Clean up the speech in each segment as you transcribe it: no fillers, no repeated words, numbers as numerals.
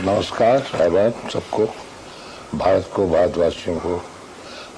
नमस्कार आबाद सबको, भारत को, भारतवासियों को,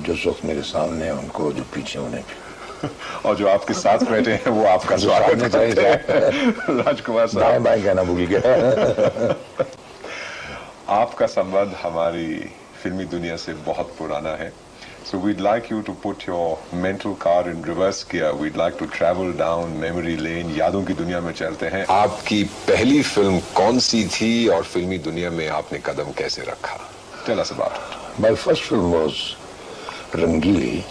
जो सुख मेरे सामने हैं उनको, जो पीछे उन्हें भी, और जो आपके साथ बैठे हैं वो आपका स्वागत करते हैं। राजकुमार साहब, बाएं कहना भूल गया। आपका संबंध हमारी फिल्मी दुनिया से बहुत पुराना है। So we'd like you to put your mental car in reverse gear. We'd like to travel down memory lane. यादों की दुनिया में चलते हैं। आपकी पहली फिल्म कौन सी थी और फिल्मी दुनिया में आपने कदम कैसे रखा? Tell us about it. My first film was Rangili,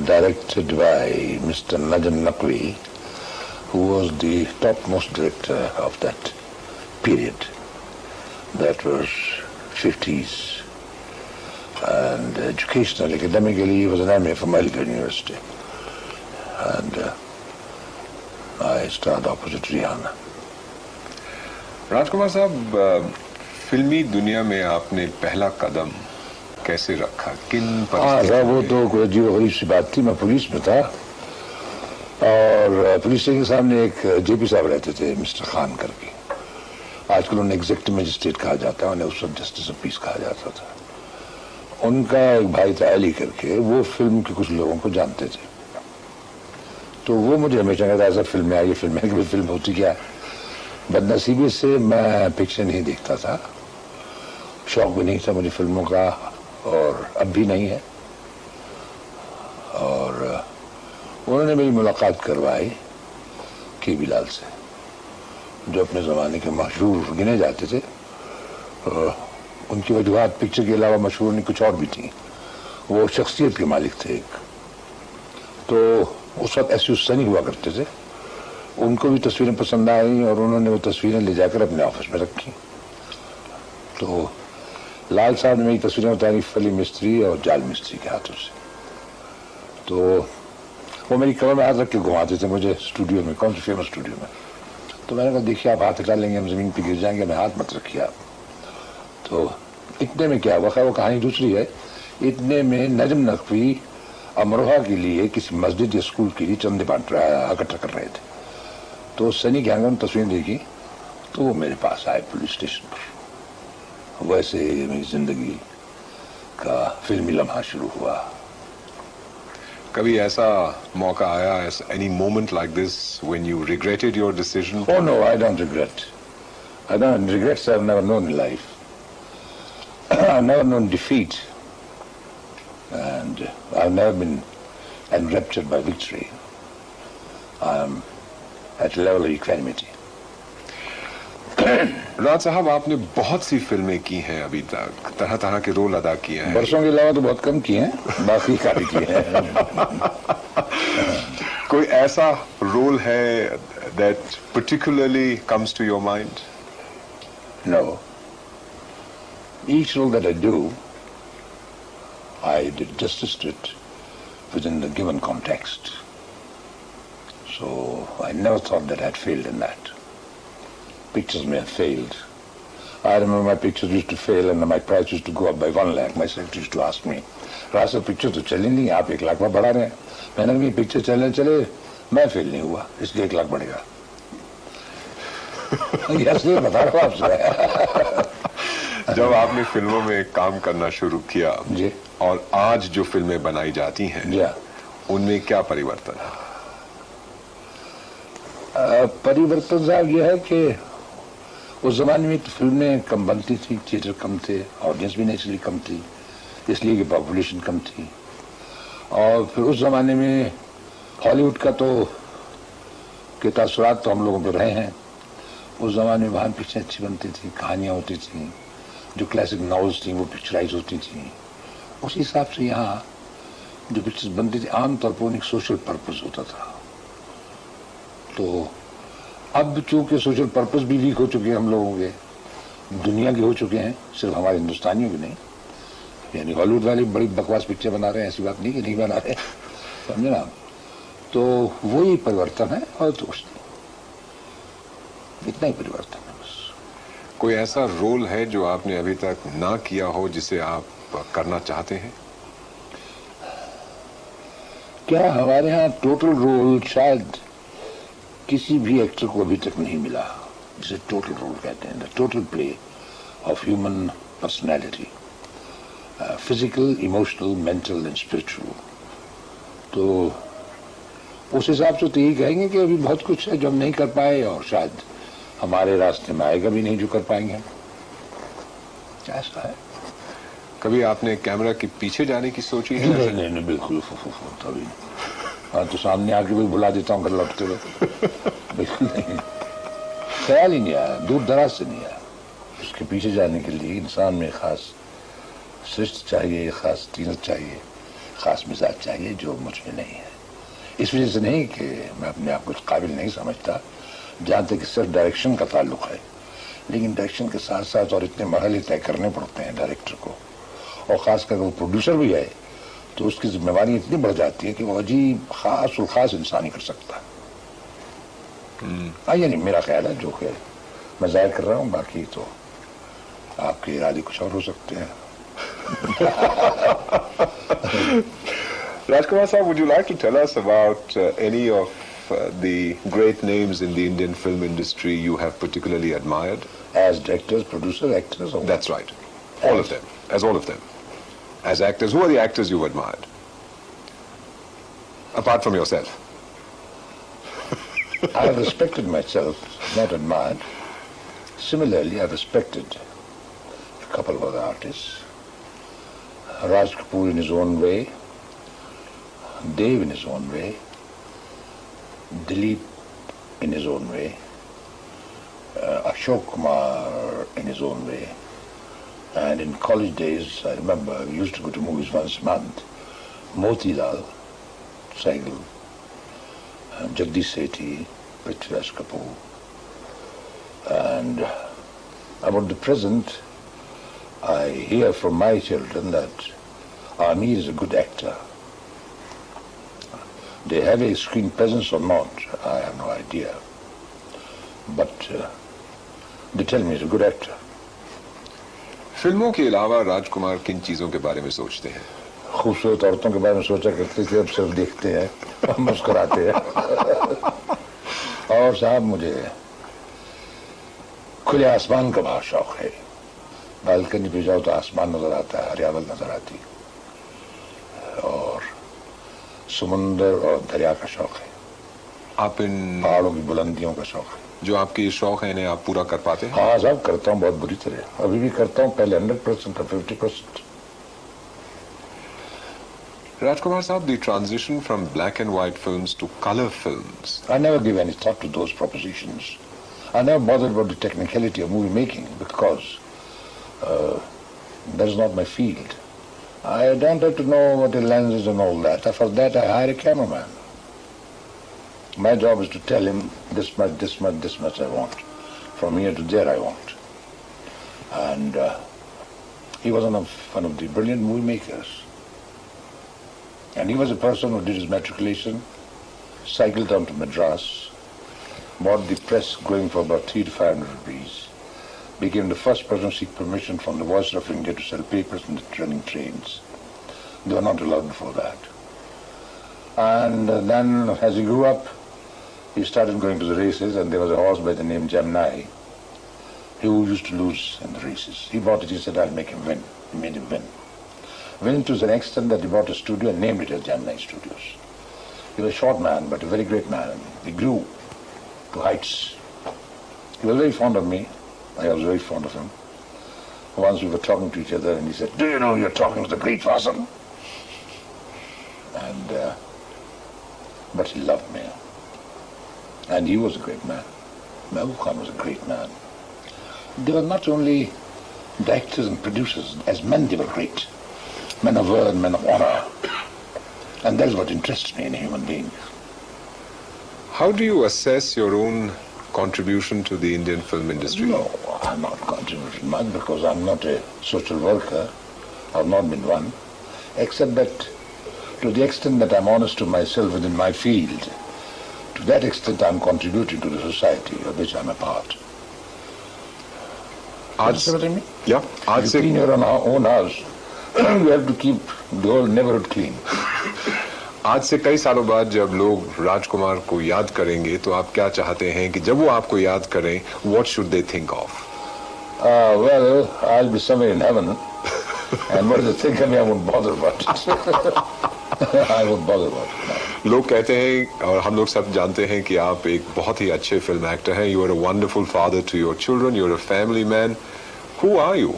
directed by Mr. Najam Naqvi, who was the topmost director of that period. That was 50s. And educationally, academically, he was an MA from Melbourne University. And I starred opposite Rihanna. राजकुमार साहब, फिल्मी दुनिया में आपने पहला कदम कैसे रखा? किन परिस्थितियों में? वो तो कोई अजीब गरीब सी बात थी। मैं पुलिस में था और पुलिस के सामने एक जेपी साहब रहते थे, मिस्टर खान करके। आजकल उन्हें एग्जेक्टिव मजिस्ट्रेट कहा जाता है, उन्हें उस वक्त जस्टिस ऑफ पीस कहा जाता था। उनका एक भाई था अली करके, वो फिल्म के कुछ लोगों को जानते थे। तो वो मुझे हमेशा कहता ऐसा फिल्म में आई, फिल्म है कि फिल्म होती क्या। बदनसीबी से मैं पिक्चर नहीं देखता था, शौक भी नहीं था मुझे फिल्मों का, और अब भी नहीं है। और उन्होंने मेरी मुलाकात करवाई के बिलाल से, जो अपने ज़माने के मशहूर गिने जाते थे। उनकी वजूहात पिक्चर के अलावा मशहूर नहीं कुछ और भी थी। वो शख्सियत के मालिक थे एक। तो उस वक्त एस सनी हुआ करते थे। उनको भी तस्वीरें पसंद आई और उन्होंने वो तस्वीरें ले जाकर अपने ऑफिस में रखी। तो लाल साहब ने मेरी तस्वीरें उतारी फली मिस्त्री और जाल मिस्त्री के हाथों से। तो वो मेरी कमर में हाथ रख के घुमाते थे मुझे स्टूडियो में, कौन सी फेमस स्टूडियो में। तो मैंने कहा देखिए आप हाथ हटा लेंगे हम ज़मीन पर गिर जाएंगे, मैं हाथ मत रखिए आप। तो इतने में क्या हुआ, वो कहानी दूसरी है। इतने में नजम नकवी अमरोहा के लिए किसी मस्जिद या स्कूल के लिए चंदे बांट रहा इकट्ठा कर रहे थे। तो सनी के आंगन तस्वीरें देखी तो वो मेरे पास आए पुलिस स्टेशन पर। वैसे मेरी जिंदगी का फिल्मी लम्हा शुरू हुआ। कभी ऐसा मौका आया, any moment like this when you regretted your decision? Oh no, I don't regret. I don't regrets I've never known in life. I've never known defeat, and I've never been enraptured by victory. I'm at a level of equanimity. राज साहब, आपने बहुत सी फिल्में की हैं अभी तक, तरह तरह के रोल अदा किए हैं। बरसों के अलावा तो बहुत कम किए हैं, बाकी काफी किए हैं। कोई ऐसा रोल है that particularly comes to your mind? No. Each role that I do, I did justice to it within the given context. So I never thought that I had failed in that. Pictures may have failed. I remember my pictures used to fail and my price used to go up by 1 lakh. My secretary used to ask me, "Rasa, picture तो चली नहीं, आप 1 लाख में बढ़ा रहे हैं." मैंने कहा पिक्चर चलने चले, मैं फेल नहीं हुआ, इसलिए 1 लाख बढ़ेगा। इसलिए बता रहा हूँ आपसे। जब आपने फिल्मों में काम करना शुरू किया जी, और आज जो फिल्में बनाई जाती हैं जी, उनमें क्या परिवर्तन है? परिवर्तन साहब यह है कि उस जमाने में फिल्में कम बनती थी, थिएटर कम थे, ऑडियंस भी नेचुरली कम थी, इसलिए कि पॉपुलेशन कम थी। और फिर उस जमाने में हॉलीवुड का तो के तासुरात तो हम लोगों पर रहे हैं। उस जमाने में वहाँ पिक्चर अच्छी बनती थी, कहानियाँ होती थी, जो क्लासिक नॉवेल्स थी वो पिक्चराइज होती थी। उसी हिसाब से यहाँ जो पिक्चर्स बनती थी आमतौर पर एक सोशल पर्पस होता था। तो अब चूंकि सोशल पर्पस भी वीक हो चुके हैं हम लोगों के, दुनिया के हो चुके हैं, सिर्फ हमारे हिंदुस्तानियों के नहीं। यानी हॉलीवुड वाले बड़ी बकवास पिक्चर बना रहे हैं, ऐसी बात नहीं कि नहीं बना रहे, समझे ना। तो वही परिवर्तन है और तो कुछ नहीं, इतना ही परिवर्तन है बस। कोई ऐसा रोल है जो आपने अभी तक ना किया हो जिसे आप करना चाहते हैं? क्या हमारे यहाँ टोटल रोल शायद किसी भी एक्टर को अभी तक नहीं मिला। जिसे टोटल रोल कहते हैं, the total play of human personality, physical, emotional, mental and spiritual. तो उस हिसाब से तो यही कहेंगे कि अभी बहुत कुछ है जो हम नहीं कर पाए और शायद हमारे रास्ते में आएगा भी नहीं जो कर पाएंगे हम। ऐसा है। कभी आपने कैमरा के पीछे जाने की सोची है? नहीं नहीं बिल्कुल तभी। हाँ तो सामने आके भी भुला देता हूँ घर लौटते हुए। बिल्कुल नहीं, ख्याल ही नहीं आया, दूर दराज से नहीं आया। उसके पीछे जाने के लिए इंसान में खास शिष्ट चाहिए, खास तीनत चाहिए, खास मिजाज चाहिए जो मुझ में नहीं है। इस वजह से नहीं कि मैं अपने आप को काबिल नहीं समझता, जहाँ तक सिर्फ डायरेक्शन का ताल्लुक है, लेकिन डायरेक्शन के साथ साथ और इतने मरहले तय करने पड़ते हैं डायरेक्टर को, और ख़ासकर वो प्रोड्यूसर भी है तो उसकी जिम्मेवारी इतनी बढ़ जाती है कि वो अजीब खास और ख़ास इंसान ही कर सकता है। यानी मेरा ख्याल है, जो कि मैं जाहिर कर रहा हूँ, बाकी तो आपके इरादे कुछ और हो सकते हैं। Rajkumar sir, would you like to tell us about any of the great names in the Indian film industry you have particularly admired? As directors, producers, actors? Or That's right. All of them. As all of them. As actors, who are the actors you've admired? Apart from yourself. I have respected myself, not admired. Similarly, I have respected a couple of other artists. Raj Kapoor in his own way, Dev in his own way, Dilip in his own way, Ashok Kumar in his own way. And in college days, I remember we used to go to movies once a month. Motilal, Saigal, Jagdish Sethi, Prithviraj Kapoor. And about the present, I hear from my children that Amir is a good actor. They have a screen presence or not, I have no idea. But they tell me he's a good actor. फिल्मों के अलावा राजकुमार किन चीजों के बारे में सोचते हैं? खूबसूरत औरतों के बारे में सोचा करते थे, अब सिर्फ देखते हैं और मुस्कुराते हैं। और साहब मुझे खुले आसमान का बहुत शौक है। बालकनी पे जाओ तो आसमान नजर आता है, हरियावल नजर आती, और समुंदर और दरिया का शौक है। आप इन पहाड़ों की बुलंदियों का शौक है। जो आपके शौक है इन्हें आप पूरा कर पाते हैं? हाँ साहब, करता हूँ बहुत बुरी तरह, अभी भी करता हूँ। पहले 100% और 50%। Rajkumar Saab, the transition from black and white films to color films. I never give any thought to those propositions. I never bothered about the technicality of movie making because that is not my field. I don't have to know what the lens is and all that. For that I hire a cameraman. My job is to tell him this much, this much, this much I want. From here to there I want. And he was one of the brilliant movie makers. And he was a person who did his matriculation, cycled down to Madras, bought the press going for about 300 to 500 rupees, became the first person to seek permission from the Voice of India to sell papers in the running trains. They were not allowed before that. And then as he grew up, he started going to the races, and there was a horse by the name Jamnai who used to lose in the races. He bought it, he said, I'll make him win. He made him win. Went to the extent that he bought a studio and named it as Jamnai Studios. He was a short man, but a very great man. He grew to heights. He was very fond of me. I was very fond of him. Once we were talking to each other, and he said, do you know you're talking to the great Vasan? And, but he loved me. And he was a great man. Mehboob Khan was a great man. They were not only directors and producers. As men, they were great. Men of word, men of honor. And that is what interests me in a human being. How do you assess your own contribution to the Indian film industry? No, I'm not contributing much because I'm not a social worker. I've not been one. Except that to the extent that I'm honest to myself within my field, to that extent I'm contributing to the society of which I'm a part. Understand what I mean? Yeah. If you clean your own house, you have to keep the whole neighborhood clean. आज से कई सालों बाद जब लोग राजकुमार को याद करेंगे तो आप क्या चाहते हैं कि जब वो आपको याद करें, what should they think of? Well, I'll be somewhere in heaven, and what they think of me, I won't bother about it. I won't bother about it. No. लोग कहते हैं और हम लोग सब जानते हैं कि आप एक बहुत ही अच्छे फिल्म एक्टर हैं. You are a wonderful father to your children. You are a family man. Who are you?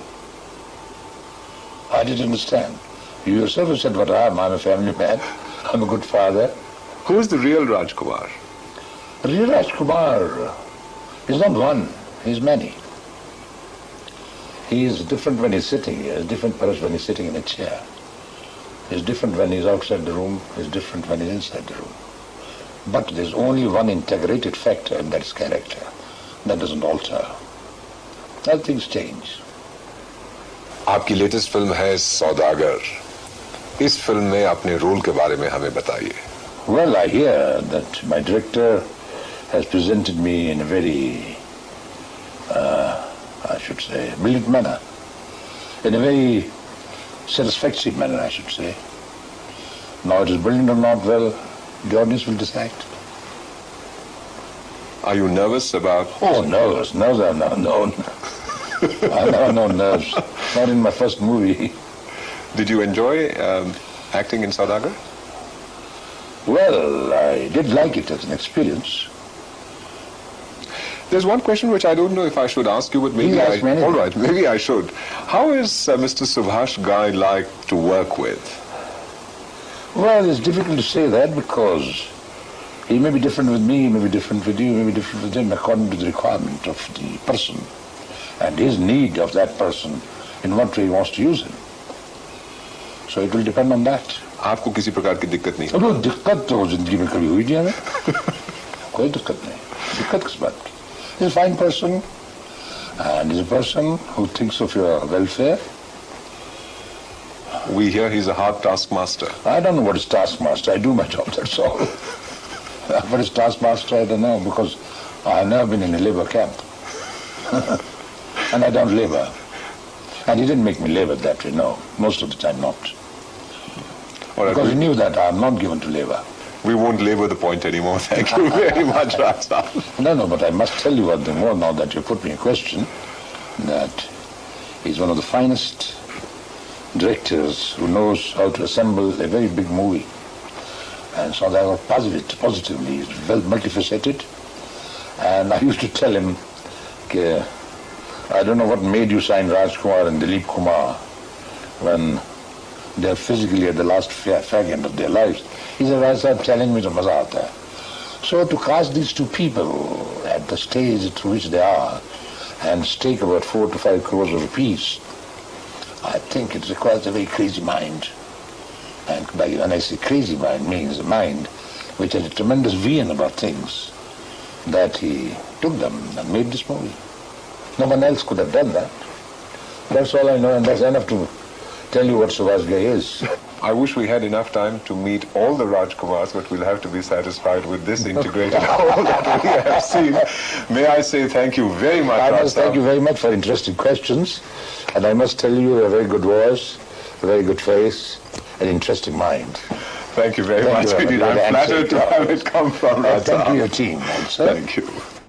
I didn't understand. You yourself have said what I am. I'm a family man. I'm a good father. Who is the real Rajkumar? Real Rajkumar is not one. He's many. He is different when he's sitting here. He's different perhaps when he's sitting in a chair. He's different when he's outside the room. He's different when he's inside the room. But there's only one integrated factor, and that's character. That doesn't alter. Other things change. आपकी latest film है सौदागर. इस film में अपने role के बारे में हमें बताइए. Well, I hear that my director has presented me in a very, I should say, brilliant manner. In a very satisfactory manner, I should say. Now it is brilliant or not, well, the audience will decide. Are you nervous about? Oh, nervous. Nerves are not known. I never know nerves. Not in my first movie. Did you enjoy acting in Saudagar? Well, I did like it as an experience. There's one question which I don't know if I should ask you, but maybe ask me anything. all right, maybe I should. How is Mr. Subhash Ghai like to work with? Well, it's difficult to say that because he may be different with me, he may be different with you, he may be different with him according to the requirement of the person and his need of that person in what way he wants to use him. So it will depend on that. आपको किसी प्रकार की दिक्कत नहीं? तो दिक्कत तो जिंदगी में कभी हुई नहीं है. कोई दिक्कत नहीं. दिक्कत किस बात की? He's a fine person, and he's a person who thinks of your welfare. We hear he's a hard taskmaster. I don't know what is taskmaster. I do my job, that's all. What is taskmaster, I don't know, because I've never been in a labor camp. And I don't labor. And he didn't make me labor that way, no. Most of the time not. All right, Because he knew that I'm not given to labor. we won't labor the point anymore. Thank you very much, Rasta. No, but I must tell you one thing more now that you put me a question, that he's one of the finest directors who knows how to assemble a very big movie. And so that was positively, he's well multifaceted. And I used to tell him, I don't know what made you sign Rajkumar and Dilip Kumar when they're physically at the last fag end of their lives. He said, "Why sir, telling me to maza aata hai." So to cast these two people at the stage to which they are and stake about 4 to 5 crores of rupees, I think it requires a very crazy mind. And when I say crazy mind, means a mind which has a tremendous vision about things, that he took them and made this movie. No one else could have done that. That's all I know, and that's enough to tell you what Subhash Ghai is. I wish we had enough time to meet all the Rajkumars, but we'll have to be satisfied with this integrated whole that we have seen. May I say thank you very much, I must Rasta. thank you very much for interesting questions, and I must tell you a very good voice, a very good face, an interesting mind. Thank you very Thank much you very indeed. much. I'm flattered to have it come from Rasta. Thank you, your team. Also. Thank you.